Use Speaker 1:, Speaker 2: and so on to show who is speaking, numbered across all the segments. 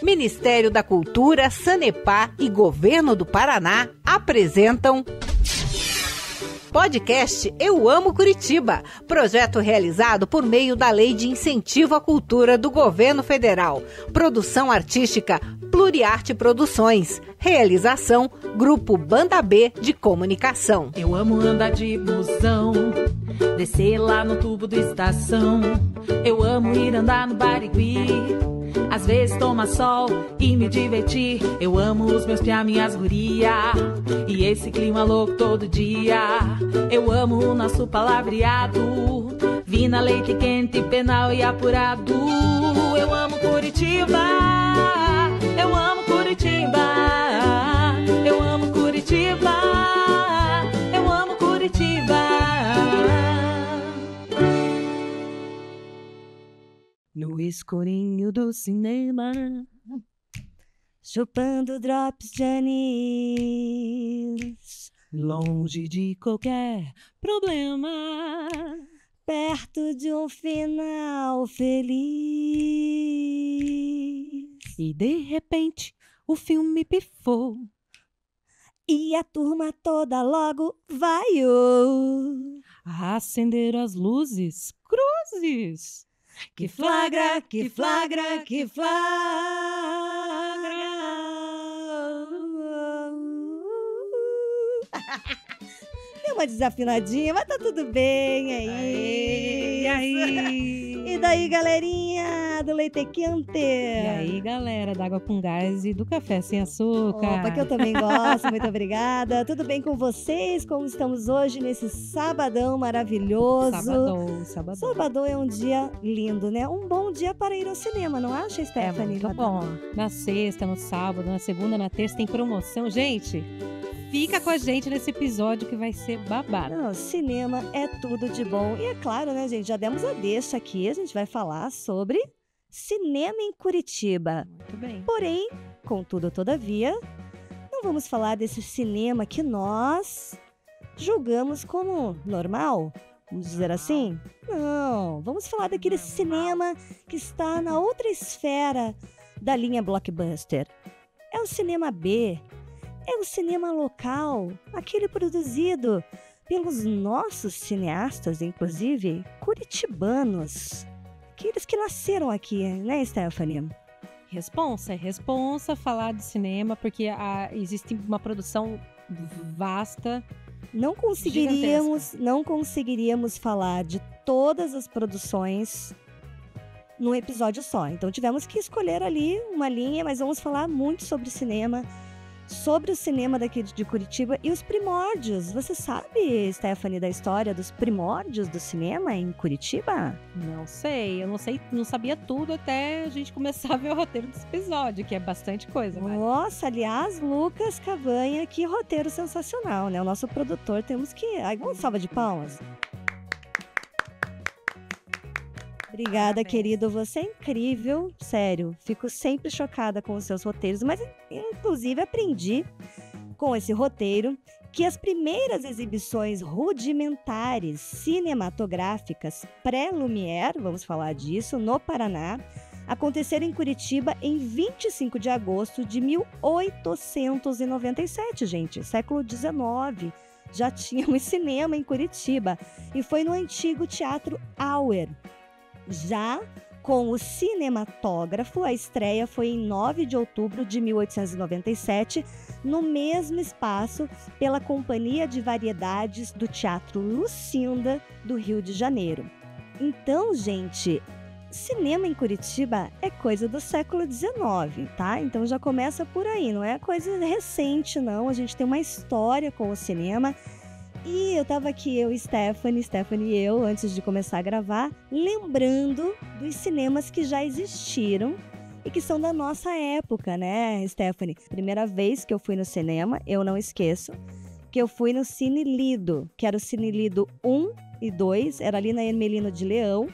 Speaker 1: Ministério da Cultura, Sanepar e Governo do Paraná apresentam podcast Eu Amo Curitiba, projeto realizado por meio da Lei de Incentivo à Cultura do Governo Federal. Produção artística Pluriarte Produções. Realização Grupo Banda B de Comunicação.
Speaker 2: Eu amo andar de busão, descer lá no tubo do estação. Eu amo ir andar no Barigui, às vezes tomar sol e me divertir. Eu amo os meus piá, minhas guria, e esse clima louco todo dia. Eu amo o nosso palavreado, vina, leite quente, penal e apurado. Eu amo Curitiba, eu amo Curitiba, eu amo Curitiba, eu amo Curitiba.
Speaker 3: No escurinho do cinema, chupando drops de anis, longe de qualquer problema, perto de um final feliz. E de repente o filme pifou e a turma toda logo vaiou. Acenderam as luzes, cruzes. Que flagra, que flagra, que flagra. Deu uma desafinadinha, mas tá tudo bem aí.
Speaker 4: E aí?
Speaker 3: E daí, galerinha do Leite Quente?
Speaker 4: E aí, galera da água com gás e do café sem açúcar?
Speaker 3: Opa, que eu também gosto, muito obrigada. Tudo bem com vocês? Como estamos hoje nesse sabadão maravilhoso?
Speaker 4: Sabadão.
Speaker 3: Sabadão é um dia lindo, né? Um bom dia para ir ao cinema, não acha, Stephanie?
Speaker 4: É muito bom. Na sexta, no sábado, na segunda, na terça tem promoção. Gente, fica com a gente nesse episódio que vai ser babado.
Speaker 3: Não, cinema é tudo de bom. E é claro, né, gente? Já demos a deixa aqui. A gente vai falar sobre cinema em Curitiba.
Speaker 4: Muito bem.
Speaker 3: Porém, contudo, todavia, não vamos falar desse cinema que nós julgamos como normal. Vamos dizer assim? Não. Vamos falar daquele cinema que está na outra esfera da linha blockbuster. É o cinema B. É o cinema local, aquele produzido pelos nossos cineastas, inclusive curitibanos. Aqueles que nasceram aqui, né, Stephanie?
Speaker 4: Responsa falar de cinema, porque existe uma produção vasta.
Speaker 3: Não conseguiríamos falar de todas as produções num episódio só. Então tivemos que escolher ali uma linha, mas vamos falar muito sobre cinema. Sobre o cinema daqui de Curitiba e os primórdios. Você sabe, Stephanie, da história dos primórdios do cinema em Curitiba?
Speaker 4: Não sei, não sabia tudo até a gente começar a ver o roteiro desse episódio, que é bastante coisa.
Speaker 3: Nossa, aliás, Lucas Cavanha, que roteiro sensacional, né? O nosso produtor, temos que... Ai, uma salva de palmas. Obrigada, querido. Você é incrível. Sério, fico sempre chocada com os seus roteiros. Mas, inclusive, aprendi com esse roteiro que as primeiras exibições rudimentares cinematográficas pré-Lumière, vamos falar disso, no Paraná, aconteceram em Curitiba em 25 de agosto de 1897, gente. Século XIX. Já tínhamos cinema em Curitiba. E foi no antigo Teatro Auer. Já com o cinematógrafo, a estreia foi em 9 de outubro de 1897, no mesmo espaço, pela Companhia de Variedades do Teatro Lucinda, do Rio de Janeiro. Então, gente, cinema em Curitiba é coisa do século XIX, tá? Então já começa por aí, não é coisa recente, não. A gente tem uma história com o cinema. E eu tava aqui, Stephanie e eu, antes de começar a gravar, lembrando dos cinemas que já existiram e que são da nossa época, né, Stephanie? Primeira vez que eu fui no cinema, eu não esqueço, que eu fui no Cine Lido, que era o Cine Lido 1 e 2, era ali na Hermelino de Leão.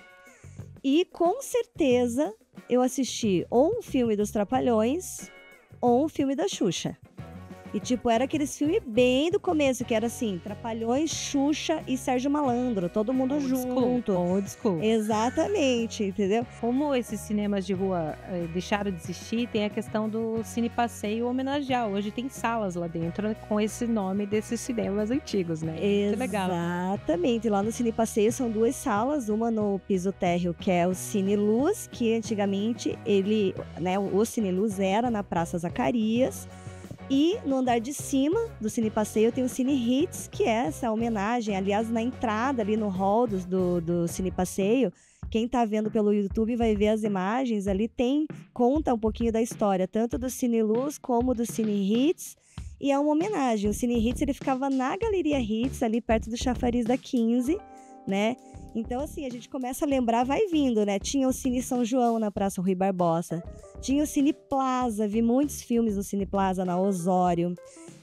Speaker 3: E com certeza eu assisti ou um filme dos Trapalhões ou um filme da Xuxa. E, tipo, era aqueles filmes bem do começo, que era assim, Trapalhões, Xuxa e Sérgio Malandro, todo mundo junto.
Speaker 4: Old school.
Speaker 3: Exatamente, entendeu?
Speaker 4: Como esses cinemas de rua deixaram de existir, tem a questão do Cine Passeio homenagear. Hoje tem salas lá dentro com esse nome desses cinemas antigos, né? Muito legal.
Speaker 3: Exatamente. Lá no Cine Passeio são 2 salas, uma no piso térreo, que é o Cine Luz, que antigamente o Cine Luz era na Praça Zacarias. E no andar de cima do Cine Passeio tem o Cine Hits, que é essa homenagem. Aliás, na entrada ali no hall do Cine Passeio, quem tá vendo pelo YouTube vai ver as imagens ali, conta um pouquinho da história, tanto do Cine Luz como do Cine Hits. E é uma homenagem. O Cine Hits, ele ficava na Galeria Hits, ali perto do chafariz da 15, né? Então, assim, a gente começa a lembrar, vai vindo, né? Tinha o Cine São João na Praça Rui Barbosa. Tinha o Cine Plaza, vi muitos filmes no Cine Plaza, na Osório.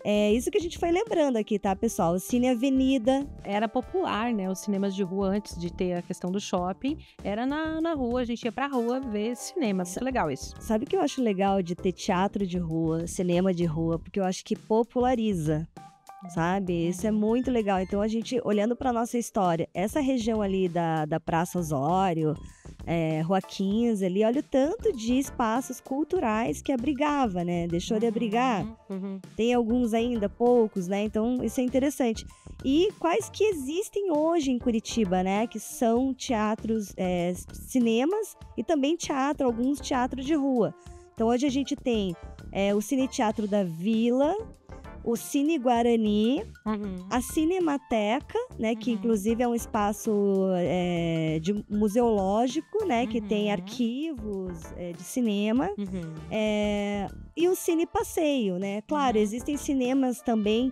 Speaker 3: É isso que a gente foi lembrando aqui, tá, pessoal? O Cine Avenida.
Speaker 4: Era popular, né? Os cinemas de rua, antes de ter a questão do shopping, era na rua, a gente ia pra rua ver cinema. Muito legal isso.
Speaker 3: Sabe o que eu acho legal de ter teatro de rua, cinema de rua? Porque eu acho que populariza. Sabe? Isso é muito legal. Então, a gente, olhando para nossa história, essa região ali da Praça Osório, Rua 15 ali, olha o tanto de espaços culturais que abrigava, né? Deixou de abrigar. Tem alguns ainda, poucos, né? Então, isso é interessante. E quais que existem hoje em Curitiba, né? Que são teatros, cinemas e também alguns teatros de rua. Então, hoje a gente tem o Cine Teatro da Vila, o Cine Guarani, a Cinemateca, né, que inclusive é um espaço museológico, né, que tem arquivos de cinema, e o Cine Passeio, né. Claro, existem cinemas também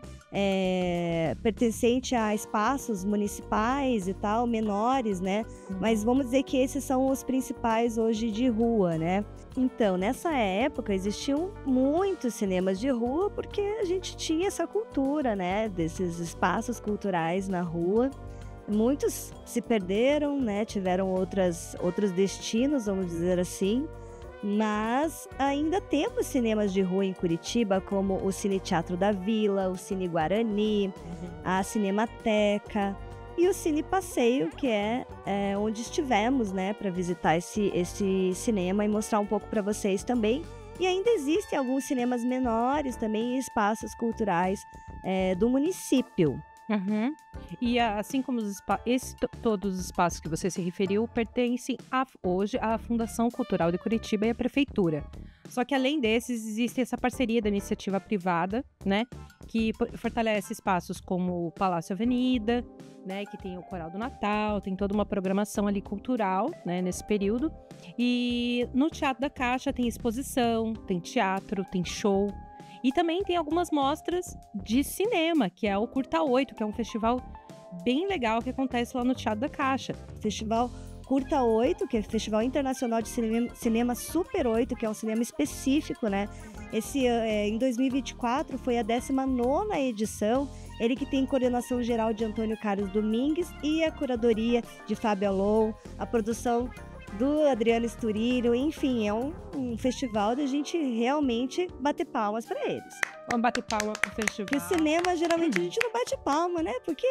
Speaker 3: pertencentes a espaços municipais e tal, menores, né, mas vamos dizer que esses são os principais hoje de rua, né. Então, nessa época, existiam muitos cinemas de rua, porque a gente tinha essa cultura, né, desses espaços culturais na rua. Muitos se perderam, né, tiveram outros destinos, vamos dizer assim, mas ainda temos cinemas de rua em Curitiba, como o Cine Teatro da Vila, o Cine Guarani, a Cinemateca e o Cine Passeio, que é onde estivemos, né, para visitar esse cinema e mostrar um pouco para vocês também. E ainda existem alguns cinemas menores também em espaços culturais do município.
Speaker 4: E assim como todos os espaços que você se referiu pertencem hoje à Fundação Cultural de Curitiba e à Prefeitura. Só que além desses, existe essa parceria da iniciativa privada, né, que fortalece espaços como o Palácio Avenida, né, que tem o Coral do Natal, tem toda uma programação ali cultural, né, nesse período. E no Teatro da Caixa tem exposição, tem teatro, tem show. E também tem algumas mostras de cinema, que é o Curta 8, que é um festival bem legal que acontece lá no Teatro da Caixa.
Speaker 3: Festival Curta 8, que é o Festival Internacional de Cinema Super 8, que é um cinema específico, né? Em 2024 foi a 19ª edição. Ele que tem coordenação geral de Antônio Carlos Domingues e a curadoria de Fábio Alon, a produção do Adriano Sturillo, enfim, é um festival da gente realmente bater palmas para eles.
Speaker 4: Vamos bater palma pro festival.
Speaker 3: Porque cinema, geralmente, a gente não bate palma, né? Porque,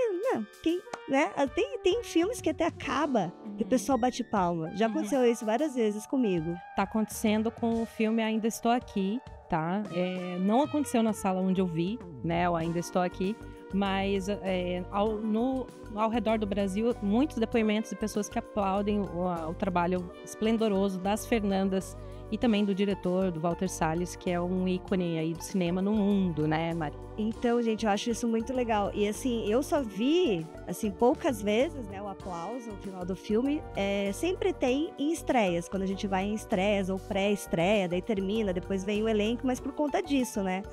Speaker 3: tem filmes que até acaba que o pessoal bate palma. Já aconteceu isso várias vezes comigo.
Speaker 4: Tá acontecendo com o filme Ainda Estou Aqui, tá? Não aconteceu na sala onde eu vi, né? Eu Ainda Estou Aqui. Mas ao redor do Brasil, muitos depoimentos de pessoas que aplaudem o trabalho esplendoroso das Fernandas e também do diretor, do Walter Salles, que é um ícone aí do cinema no mundo, né, Mari?
Speaker 3: Então, gente, eu acho isso muito legal. E, assim, eu só vi, assim, poucas vezes, né, o aplauso no final do filme. Sempre tem em estreias, quando a gente vai em estreias ou pré-estreia, daí termina, depois vem o elenco, mas por conta disso, né?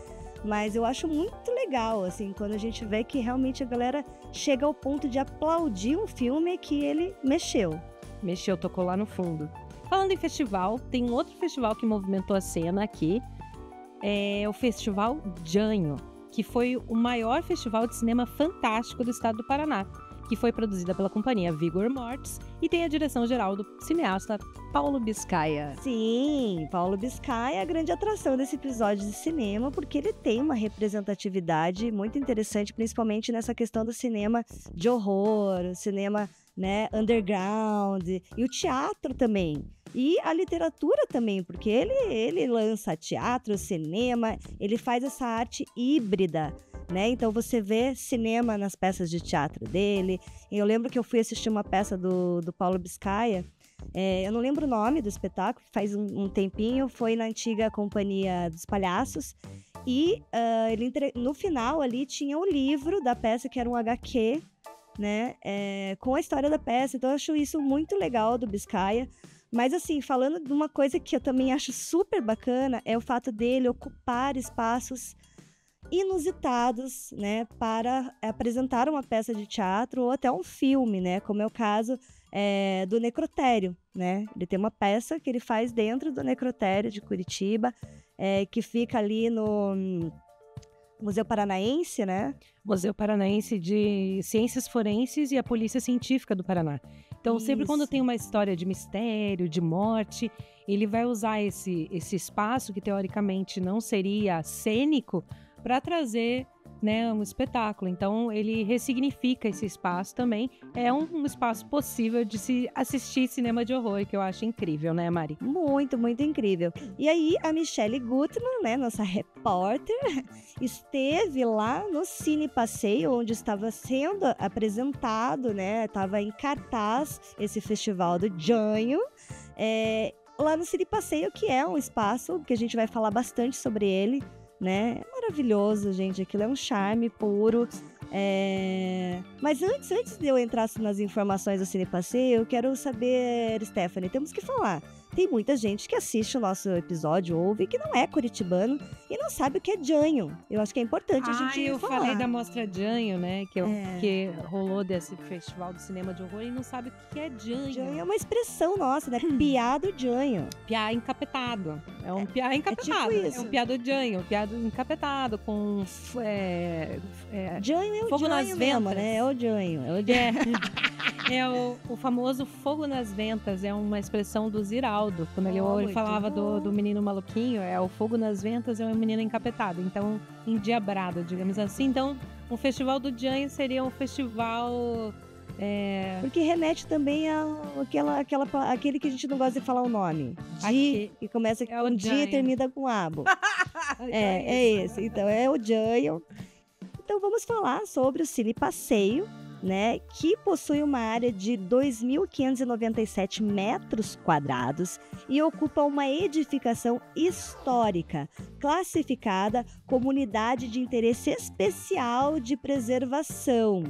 Speaker 3: Mas eu acho muito legal, assim, quando a gente vê que realmente a galera chega ao ponto de aplaudir um filme que ele mexeu.
Speaker 4: Mexeu, tocou lá no fundo. Falando em festival, tem um outro festival que movimentou a cena aqui. É o Festival Janho, que foi o maior festival de cinema fantástico do estado do Paraná. que foi produzida pela companhia Vigor Mortis e tem a direção geral do cineasta Paulo Biscaia.
Speaker 3: Sim, Paulo Biscaia é a grande atração desse episódio de cinema, porque ele tem uma representatividade muito interessante, principalmente nessa questão do cinema de horror, cinema, né, underground, e o teatro também. E a literatura também, porque ele lança teatro, cinema, ele faz essa arte híbrida, né? Então você vê cinema nas peças de teatro dele. Eu lembro que eu fui assistir uma peça do Paulo Biscaia, eu não lembro o nome do espetáculo, faz um tempinho, foi na antiga Companhia dos Palhaços, e no final ali tinha o livro da peça, que era um HQ, né, com a história da peça. Então eu acho isso muito legal do Biscaia. Mas assim, falando de uma coisa que eu também acho super bacana, é o fato dele ocupar espaços inusitados, né, para apresentar uma peça de teatro ou até um filme, né, como é o caso do Necrotério, né? Ele tem uma peça que ele faz dentro do Necrotério de Curitiba, que fica ali no Museu Paranaense, né?
Speaker 4: Museu Paranaense de Ciências Forenses e a Polícia Científica do Paraná. Então, sempre quando tem uma história de mistério, de morte, ele vai usar esse espaço, que teoricamente não seria cênico, para trazer, né, um espetáculo. Então, ele ressignifica esse espaço também. É um espaço possível de se assistir cinema de horror, que eu acho incrível, né, Mari?
Speaker 3: Muito, muito incrível. E aí, a Michelle Gutmann, né, nossa repórter, esteve lá no Cine Passeio, onde estava sendo apresentado, né, estava em cartaz esse festival do Janho, lá no Cine Passeio, que é um espaço que a gente vai falar bastante sobre ele, né? É maravilhoso, gente. Aquilo é um charme puro. Mas antes de eu entrar nas informações do Cine Passeio, eu quero saber, Stephanie, temos que falar. Tem muita gente que assiste o nosso episódio, ouve, que não é curitibano e não sabe o que é Janho. Eu acho que é importante a gente
Speaker 4: eu
Speaker 3: falar.
Speaker 4: falei da Mostra Janho, né? Que rolou desse festival do cinema de horror e não sabe o que é Janho.
Speaker 3: Janho é uma expressão nossa, né? Piá do Janho.
Speaker 4: Piá encapetado. É um piá encapetado.
Speaker 3: Tipo isso.
Speaker 4: É um piá do Janho. Um piá encapetado com...
Speaker 3: Janho é o
Speaker 4: fogo nas
Speaker 3: Janho mesmo,
Speaker 4: ventas.
Speaker 3: né? É o Janho.
Speaker 4: É o famoso fogo nas ventas, é uma expressão do Ziraldo. Quando ele falava do menino maluquinho, o fogo nas ventas é um menino encapetado, então endiabrado, digamos assim. Então, o Festival do Janho seria um festival...
Speaker 3: Porque remete também àquele que a gente não gosta de falar o nome. Que começa com dia e termina com abo. Esse. Então, é o Janho. Então, vamos falar sobre o Cine Passeio, né, que possui uma área de 2.597 metros quadrados e ocupa uma edificação histórica, classificada como unidade de interesse especial de preservação.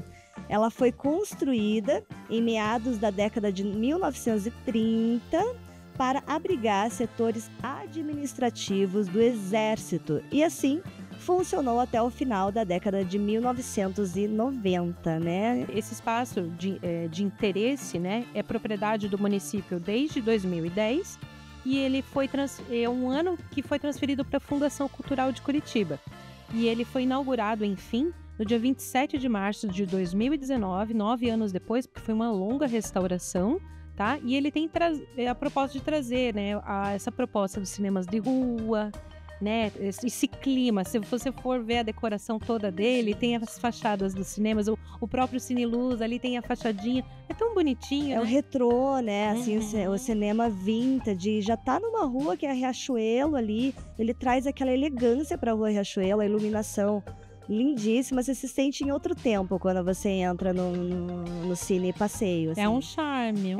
Speaker 3: Ela foi construída em meados da década de 1930 para abrigar setores administrativos do Exército e, assim, funcionou até o final da década de 1990, né?
Speaker 4: Esse espaço de interesse, né, é propriedade do município desde 2010 e ele é um ano que foi transferido para a Fundação Cultural de Curitiba. E ele foi inaugurado, enfim, no dia 27 de março de 2019, 9 anos depois, porque foi uma longa restauração, tá? E ele tem a proposta de trazer, né, essa proposta dos cinemas de rua, né, esse clima. Se você for ver a decoração toda dele, tem as fachadas dos cinemas, o próprio Cine Luz ali tem a fachadinha, é tão bonitinho,
Speaker 3: o retrô, né, assim, o cinema vintage, já tá numa rua que é a Riachuelo ali, ele traz aquela elegância pra rua Riachuelo, a iluminação lindíssima, você se sente em outro tempo quando você entra no Cine Passeio. Assim.
Speaker 4: É um charme.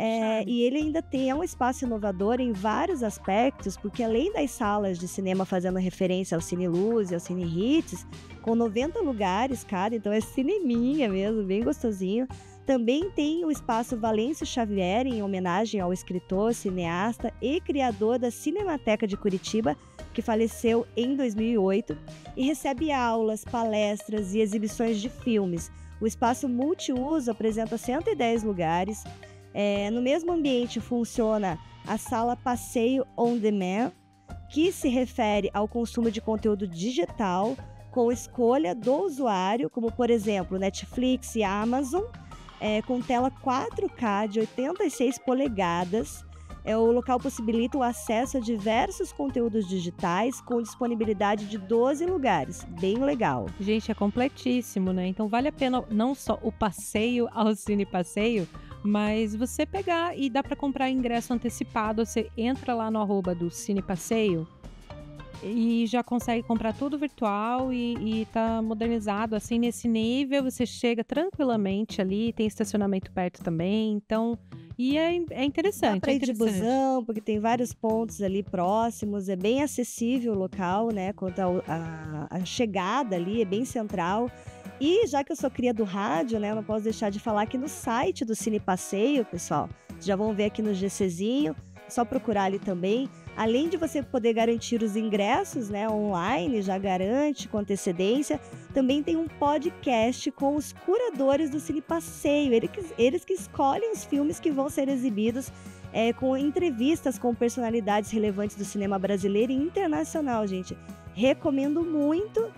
Speaker 3: E ele ainda é um espaço inovador em vários aspectos, porque além das salas de cinema fazendo referência ao Cine Luz e ao Cine Hits, com 90 lugares cada, então é cineminha mesmo, bem gostosinho. Também tem o espaço Valêncio Xavier, em homenagem ao escritor, cineasta e criador da Cinemateca de Curitiba, que faleceu em 2008, e recebe aulas, palestras e exibições de filmes. O espaço multiuso apresenta 110 lugares. No mesmo ambiente funciona a sala Passeio On Demand, que se refere ao consumo de conteúdo digital com escolha do usuário, como por exemplo Netflix e Amazon. com tela 4K de 86 polegadas. O local possibilita o acesso a diversos conteúdos digitais com disponibilidade de 12 lugares. Bem legal.
Speaker 4: Gente, é completíssimo, né? Então vale a pena não só o passeio ao Cine Passeio, mas você pegar e dá para comprar ingresso antecipado. Você entra lá no @ do Cine Passeio e já consegue comprar tudo virtual e tá modernizado assim nesse nível. Você chega tranquilamente ali, tem estacionamento perto também, então... E é interessante.
Speaker 3: Dá pra ir de busão, porque tem vários pontos ali próximos, é bem acessível o local, né? Quanto a chegada ali, é bem central. E já que eu sou cria do rádio, né? Eu não posso deixar de falar que no site do Cine Passeio, pessoal, já vão ver aqui no GCzinho, é só procurar ali também. Além de você poder garantir os ingressos, né, online, já garante com antecedência, também tem um podcast com os curadores do Cine Passeio. Eles que escolhem os filmes que vão ser exibidos, com entrevistas com personalidades relevantes do cinema brasileiro e internacional, gente. Recomendo muito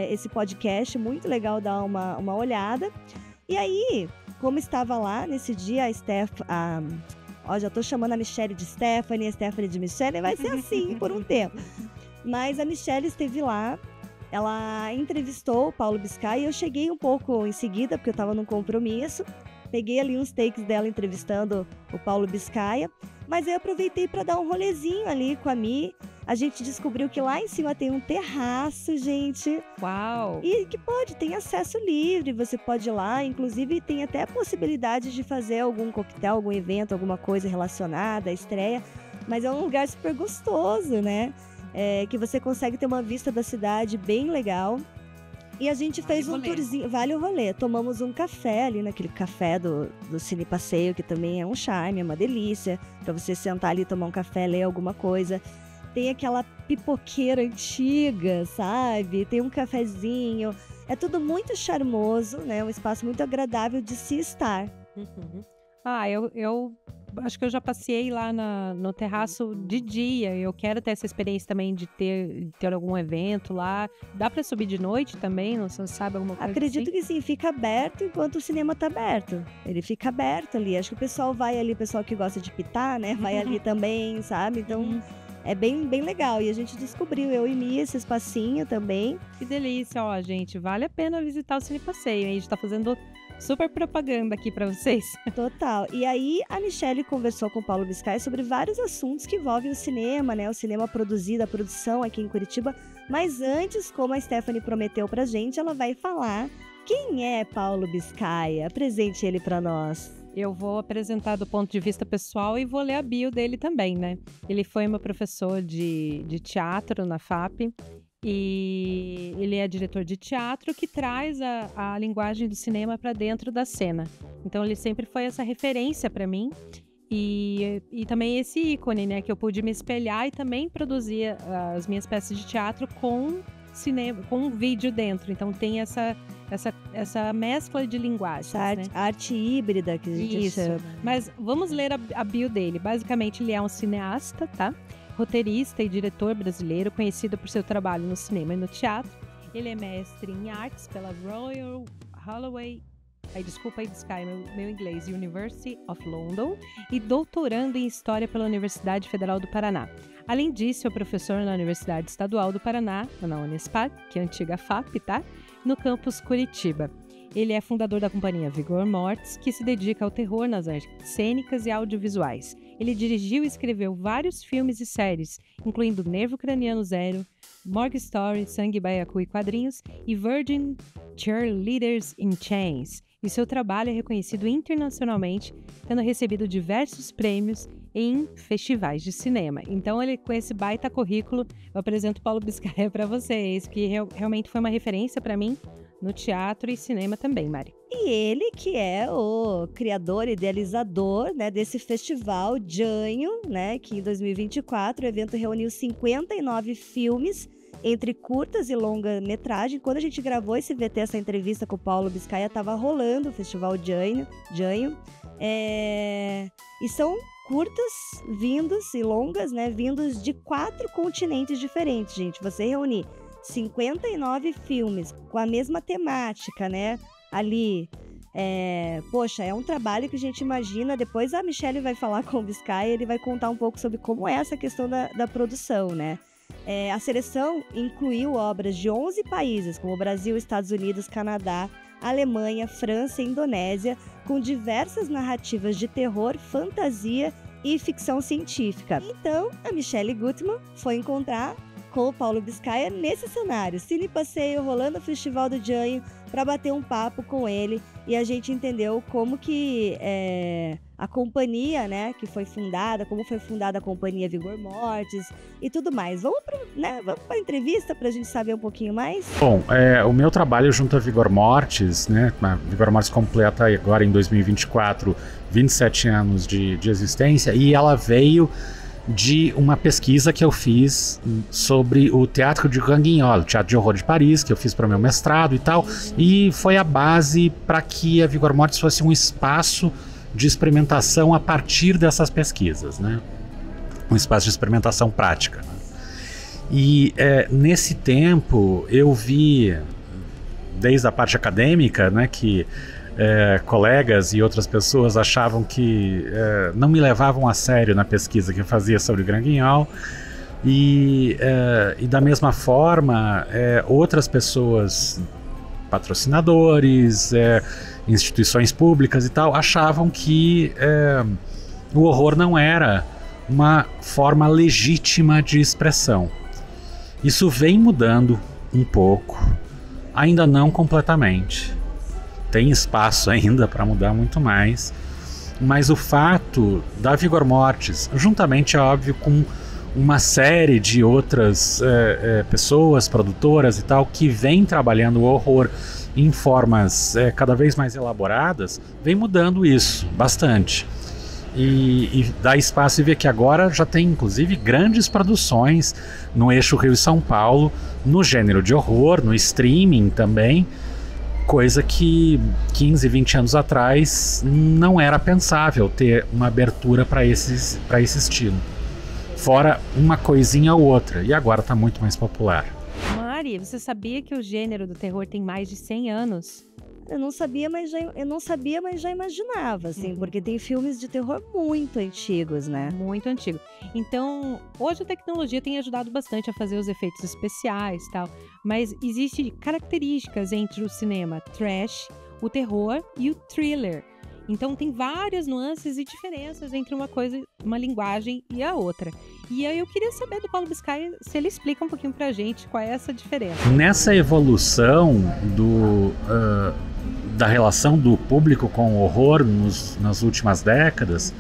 Speaker 3: esse podcast, muito legal dar uma olhada. E aí, como estava lá nesse dia, já tô chamando a Michelle de Stephanie, a Stephanie de Michelle, vai ser assim por um tempo. Mas a Michelle esteve lá, ela entrevistou o Paulo Biscay e eu cheguei um pouco em seguida, porque eu tava num compromisso. Peguei ali uns takes dela entrevistando o Paulo Biscay, mas eu aproveitei para dar um rolezinho ali com a Mi. A gente descobriu que lá em cima tem um terraço, gente.
Speaker 4: Uau!
Speaker 3: E que tem acesso livre, você pode ir lá. Inclusive, tem até a possibilidade de fazer algum coquetel, algum evento, alguma coisa relacionada à estreia. Mas é um lugar super gostoso, né? Que você consegue ter uma vista da cidade bem legal. E a gente fez um tourzinho, vale o rolê. Tomamos um café ali naquele café do Cine Passeio, que também é um charme, é uma delícia. Pra você sentar ali, tomar um café, ler alguma coisa. Tem aquela pipoqueira antiga, sabe? Tem um cafezinho. É tudo muito charmoso, né? Um espaço muito agradável de se estar.
Speaker 4: Uhum. Eu acho que eu já passei lá no terraço de dia. Eu quero ter essa experiência também de ter algum evento lá. Dá pra subir de noite também? Não sei, sabe alguma coisa?
Speaker 3: Acredito
Speaker 4: assim?
Speaker 3: que sim, fica aberto enquanto o cinema tá aberto. Ele fica aberto ali. Acho que o pessoal vai ali, o pessoal que gosta de pitar, né? Vai ali também, sabe? Então... É bem, bem legal. E a gente descobriu, eu e Mi, esse espacinho também.
Speaker 4: Que delícia, ó, gente. Vale a pena visitar o Cine Passeio. A gente tá fazendo super propaganda aqui pra vocês.
Speaker 3: Total. E aí, a Michelle conversou com o Paulo Biscay sobre vários assuntos que envolvem o cinema, né? O cinema produzido, a produção aqui em Curitiba. Mas antes, como a Stephanie prometeu pra gente, ela vai falar quem é Paulo Biscay. Apresente ele pra nós.
Speaker 4: Eu vou apresentar do ponto de vista pessoal e vou ler a bio dele também, né? Ele foi meu professor de teatro na FAP e ele é diretor de teatro que traz a linguagem do cinema para dentro da cena. Então ele sempre foi essa referência para mim e também esse ícone, né? Que eu pude me espelhar e também produzir as minhas peças de teatro com cinema, com um vídeo dentro. Então tem essa mescla de linguagens,
Speaker 3: essa
Speaker 4: né?
Speaker 3: arte híbrida que a gente chama.
Speaker 4: Mas vamos ler a bio dele. Basicamente, ele é um cineasta, tá? Roteirista e diretor brasileiro, conhecido por seu trabalho no cinema e no teatro. Ele é mestre em artes pela Royal Holloway... desculpa aí, Biscay, meu inglês. University of London. E doutorando em História pela Universidade Federal do Paraná. Além disso, é professor na Universidade Estadual do Paraná, na Unespar, que é a antiga FAP, tá? No campus Curitiba. Ele é fundador da companhia Vigor Mortis, que se dedica ao terror nas artes cênicas e audiovisuais. Ele dirigiu e escreveu vários filmes e séries, incluindo Nervo Craniano Zero, Morgue Story, Sangue, Baiacu e Quadrinhos e Virgin Cheerleaders in Chains. E seu trabalho é reconhecido internacionalmente, tendo recebido diversos prêmios em festivais de cinema. Então, ele, com esse baita currículo, eu apresento Paulo Biscay para vocês, que realmente foi uma referência para mim no teatro e cinema também, Mari.
Speaker 3: E ele que é o criador, idealizador, né, desse festival Janho, né, que em 2024 o evento reuniu 59 filmes, entre curtas e longa-metragem. Quando a gente gravou esse VT, essa entrevista com o Paulo Biscay, estava rolando o Festival Janho. E são curtas vindos e longas, né, vindos de 4 continentes diferentes, gente. Você reunir 59 filmes com a mesma temática, né, ali, Poxa, é um trabalho que a gente imagina. Depois a Michelle vai falar com o Biscay, ele vai contar um pouco sobre como é essa questão da produção, né? A seleção incluiu obras de 11 países, como Brasil, Estados Unidos, Canadá, Alemanha, França e Indonésia, com diversas narrativas de terror, fantasia e ficção científica. Então, a Michelle Gutman foi encontrar com o Paulo Biscaia nesse cenário. Cine Passeio, rolando o Festival do Janho, para bater um papo com ele, e a gente entendeu como que a companhia, né, que foi fundada, como foi fundada a companhia Vigor Mortis e tudo mais. Vamos para a entrevista para a gente saber um pouquinho mais?
Speaker 5: Bom, o meu trabalho junto a Vigor Mortis, né, a Vigor Mortis completa agora em 2024 27 anos de existência, e ela veio de uma pesquisa que eu fiz sobre o teatro de Ranguignol, o teatro de horror de Paris, que eu fiz para o meu mestrado e tal, e foi a base para que a Vigor Mortis fosse um espaço de experimentação a partir dessas pesquisas, né? Um espaço de experimentação prática. E nesse tempo eu vi, desde a parte acadêmica, né, que colegas e outras pessoas achavam que não me levavam a sério na pesquisa que eu fazia sobre Grand Guignol, e da mesma forma outras pessoas, patrocinadores, instituições públicas e tal, achavam que o horror não era uma forma legítima de expressão. Isso vem mudando um pouco, ainda não completamente. Tem espaço ainda para mudar muito mais, mas o fato da Vigor Mortis, juntamente, é óbvio, com uma série de outras pessoas, produtoras e tal, que vem trabalhando o horror em formas cada vez mais elaboradas, vem mudando isso bastante. E dá espaço e ver que agora já tem inclusive grandes produções no eixo Rio e São Paulo, no gênero de horror, no streaming também, coisa que 15, 20 anos atrás não era pensável ter uma abertura para esse estilo. Fora uma coisinha ou outra, e agora está muito mais popular.
Speaker 4: Mari, você sabia que o gênero do terror tem mais de 100 anos?
Speaker 3: Eu não sabia, mas já imaginava, assim, porque tem filmes de terror muito antigos, né?
Speaker 4: Muito antigo. Então, hoje a tecnologia tem ajudado bastante a fazer os efeitos especiais e tal, mas existem características entre o cinema trash, o terror e o thriller. Então tem várias nuances e diferenças entre uma coisa, uma linguagem e a outra. E aí eu queria saber do Paulo Biscay se ele explica um pouquinho pra gente qual é essa diferença.
Speaker 5: Nessa evolução da relação do público com o horror nas últimas décadas,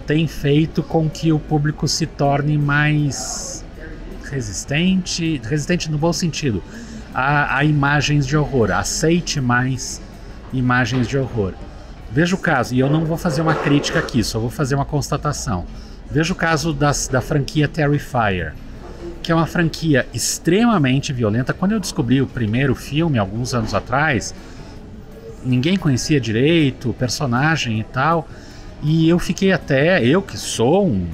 Speaker 5: tem feito com que o público se torne mais resistente no bom sentido, a imagens de horror, aceite mais imagens de horror. Veja o caso, e eu não vou fazer uma crítica aqui, só vou fazer uma constatação. Veja o caso da franquia Terrifier, que é uma franquia extremamente violenta. Quando eu descobri o primeiro filme, alguns anos atrás, ninguém conhecia direito o personagem e tal, e eu fiquei eu que sou um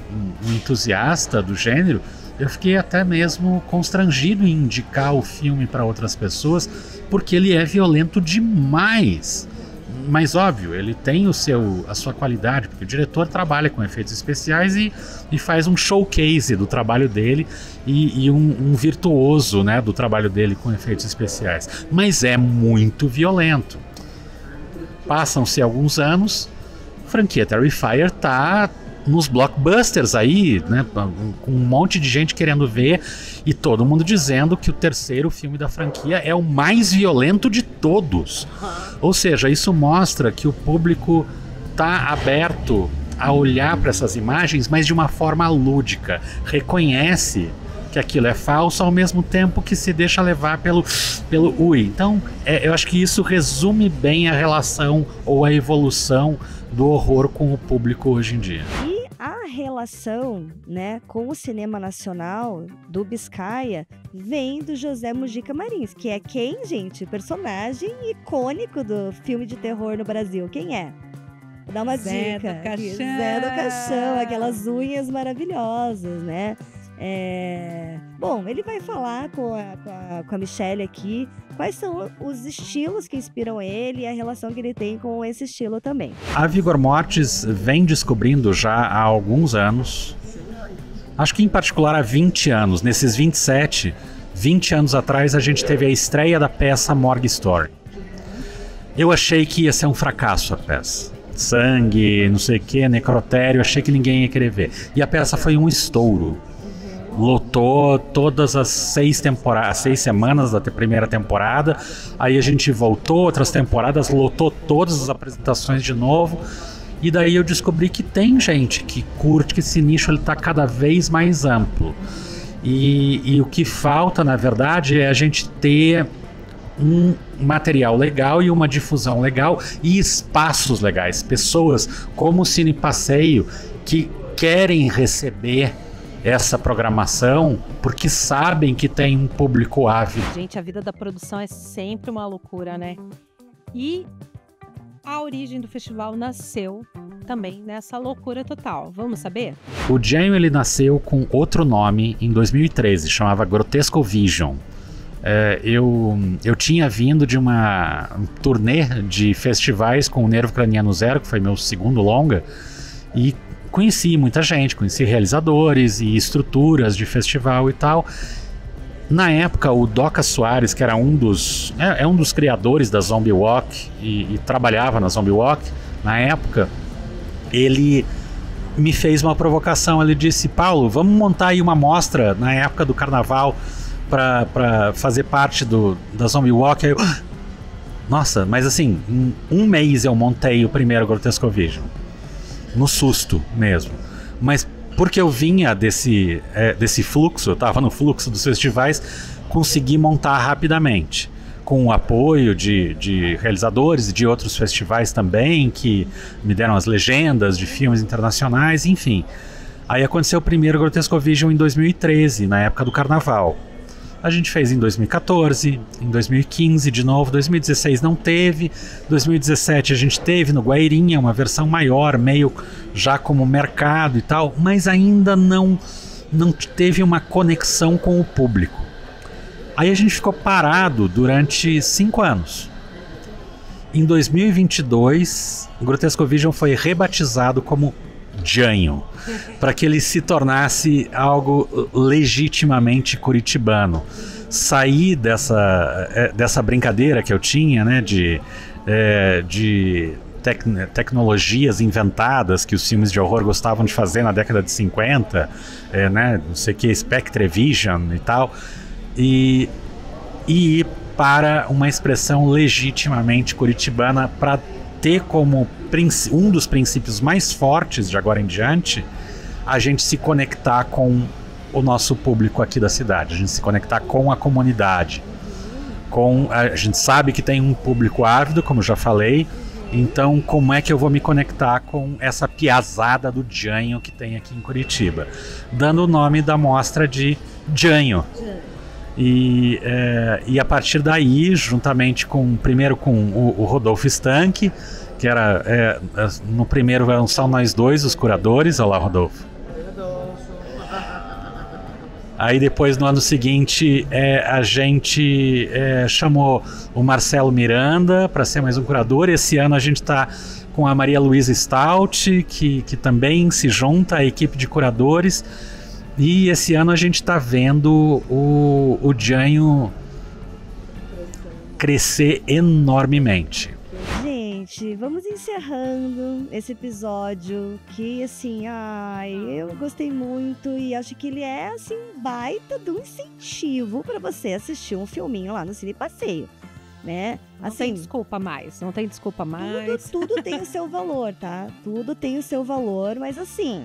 Speaker 5: entusiasta do gênero, eu fiquei até mesmo constrangido em indicar o filme para outras pessoas, porque ele é violento demais. Mas óbvio, ele tem a sua qualidade, porque o diretor trabalha com efeitos especiais e faz um showcase do trabalho dele e um virtuoso, né, do trabalho dele com efeitos especiais. Mas é muito violento. Passam-se alguns anos, a franquia Terrifier tá nos blockbusters aí, né, com um monte de gente querendo ver e todo mundo dizendo que o terceiro filme da franquia é o mais violento de todos. Ou seja, isso mostra que o público tá aberto a olhar para essas imagens, mas de uma forma lúdica. Reconhece que aquilo é falso ao mesmo tempo que se deixa levar pelo ui. Então, eu acho que isso resume bem a relação ou a evolução do horror com o público hoje em dia.
Speaker 3: E a relação, né, com o cinema nacional do Biscaia vem do José Mujica Marins, que é quem, gente? personagem icônico do filme de terror no Brasil. Quem é? Vou dar uma
Speaker 4: Zé
Speaker 3: dica.
Speaker 4: do Caixão.
Speaker 3: Zé do Caixão, aquelas unhas maravilhosas, né? Bom, ele vai falar com a Michelle aqui quais são os estilos que inspiram ele e a relação que ele tem com esse estilo também.
Speaker 5: A Vigor Mortis vem descobrindo já há alguns anos, acho que em particular há 20 anos, nesses 20 anos atrás a gente teve a estreia da peça Morgue Story. Eu achei que ia ser um fracasso a peça. Sangue, não sei o que, necrotério, achei que ninguém ia querer ver. E a peça foi um estouro. Lotou todas as 6 semanas da primeira temporada. Aí a gente voltou outras temporadas, lotou todas as apresentações de novo. E daí eu descobri que tem gente que curte, que esse nicho ele tá cada vez mais amplo. E o que falta, na verdade, é a gente ter um material legal e uma difusão legal e espaços legais, pessoas como o Cine Passeio que querem receber essa programação porque sabem que tem um público ávido.
Speaker 4: Gente, a vida da produção é sempre uma loucura, né? E a origem do festival nasceu também nessa loucura total. Vamos saber?
Speaker 5: O Janho ele nasceu com outro nome em 2013, chamava Grotesco Vision. Eu tinha vindo de uma turnê de festivais com o Nervo Craniano Zero, que foi meu segundo longa, e conheci muita gente, conheci realizadores e estruturas de festival e tal. Na época, o Doca Soares, que era um dos criadores da Zombie Walk e trabalhava na Zombie Walk, na época, ele me fez uma provocação. Ele disse: Paulo, vamos montar aí uma mostra na época do carnaval para fazer parte da Zombie Walk. Aí eu, nossa, mas assim, em um mês eu montei o primeiro Grotesco Vision, no susto mesmo, mas porque eu vinha desse fluxo, eu estava no fluxo dos festivais, consegui montar rapidamente, com o apoio de realizadores e de outros festivais também, que me deram as legendas de filmes internacionais, enfim. Aí aconteceu o primeiro Grotesco Vision em 2013, na época do carnaval. A gente fez em 2014, em 2015 de novo, 2016 não teve, 2017 a gente teve no Guairinha, uma versão maior, meio já como mercado e tal, mas ainda não teve uma conexão com o público. Aí a gente ficou parado durante 5 anos. Em 2022, o Grotesco Vision foi rebatizado como Janho, para que ele se tornasse algo legitimamente curitibano. Sair dessa brincadeira que eu tinha, né, de tecnologias inventadas que os filmes de horror gostavam de fazer na década de 50, né, não sei o que, Spectrevision e tal, e ir para uma expressão legitimamente curitibana, para ter como um dos princípios mais fortes de agora em diante a gente se conectar com o nosso público aqui da cidade, a gente se conectar com a comunidade, a gente sabe que tem um público ávido, como eu já falei, então como é que eu vou me conectar com essa piazada do Janho que tem aqui em Curitiba, dando o nome da mostra de Janho. E a partir daí, juntamente primeiro com o Rodolfo Stank, que era no primeiro eram só nós dois, os curadores. Olá, Rodolfo. Aí depois, no ano seguinte, a gente chamou o Marcelo Miranda para ser mais um curador. Esse ano a gente está com a Maria Luísa Stout, que também se junta à equipe de curadores. E esse ano a gente está vendo o Janho crescer enormemente.
Speaker 3: Gente, vamos encerrando esse episódio que, assim, eu gostei muito e acho que ele é, assim, baita de um incentivo para você assistir um filminho lá no Cine Passeio, né?
Speaker 4: Não
Speaker 3: assim,
Speaker 4: tem desculpa mais, não tem desculpa mais.
Speaker 3: Tudo tem o seu valor, tá? Tudo tem o seu valor, mas assim...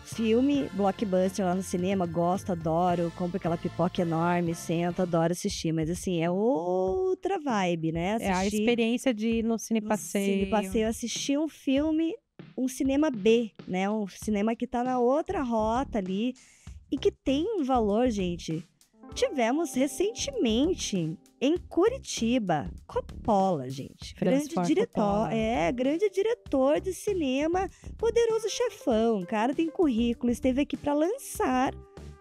Speaker 3: Filme, blockbuster lá no cinema, gosto, adoro, compro aquela pipoca enorme, sento, adoro assistir, mas assim, é outra vibe, né?
Speaker 4: É a experiência de ir no Cine Passeio.
Speaker 3: Cine Passeio, assistir um filme, um cinema B, né? Um cinema que tá na outra rota ali e que tem um valor, gente. Tivemos recentemente em Curitiba, Coppola, gente. Grande diretor de cinema, poderoso chefão. O cara tem currículo, esteve aqui para lançar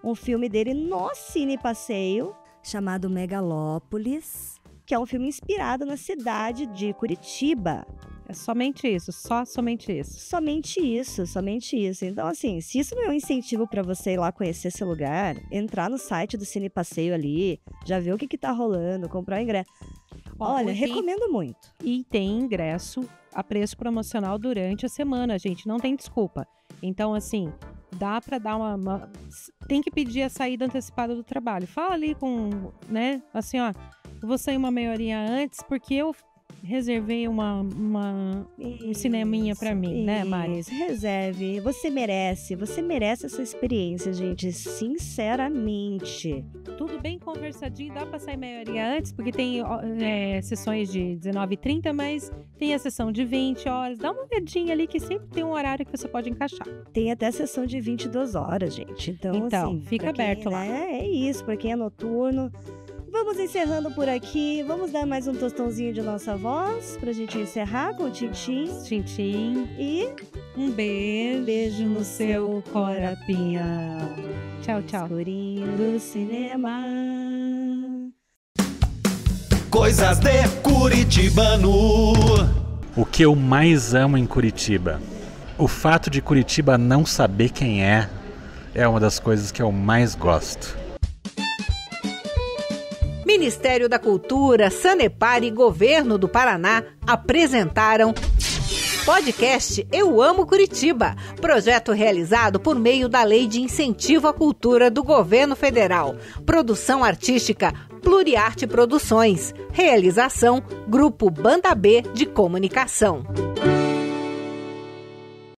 Speaker 3: um filme dele no Cine Passeio, chamado Megalópolis, que é um filme inspirado na cidade de Curitiba.
Speaker 4: É somente isso, somente isso.
Speaker 3: Somente isso. Então, assim, se isso não é um incentivo para você ir lá conhecer esse lugar, entrar no site do Cine Passeio ali, já ver o que tá rolando, comprar o ingresso. Olha, recomendo muito.
Speaker 4: E tem ingresso a preço promocional durante a semana, gente, não tem desculpa. Então, assim, dá para dar tem que pedir a saída antecipada do trabalho. Fala ali com, né, assim, ó, eu vou sair uma meia horinha antes porque eu reservei um cineminha pra mim, né, Mari?
Speaker 3: Reserve, você merece essa experiência, gente, sinceramente.
Speaker 4: Tudo bem conversadinho, dá pra sair meia horinha antes, porque tem sessões de 19h30, mas tem a sessão de 20 horas, dá uma olhadinha ali que sempre tem um horário que você pode encaixar.
Speaker 3: Tem até sessão de 22 horas, gente, então assim,
Speaker 4: fica aberto lá.
Speaker 3: É isso, pra quem é noturno. Vamos encerrando por aqui. Vamos dar mais um tostãozinho de nossa voz pra gente encerrar com o Tintim.
Speaker 4: Tintim.
Speaker 3: E
Speaker 4: um beijo no seu corapinha. Tchau, tchau.
Speaker 3: Escurinho do cinema.
Speaker 6: Coisas de Curitibano.
Speaker 5: O que eu mais amo em Curitiba? O fato de Curitiba não saber quem é uma das coisas que eu mais gosto.
Speaker 1: Ministério da Cultura, Sanepar e Governo do Paraná apresentaram podcast Eu Amo Curitiba, projeto realizado por meio da Lei de Incentivo à Cultura do Governo Federal. Produção artística Pluriarte Produções. Realização Grupo Banda B de Comunicação.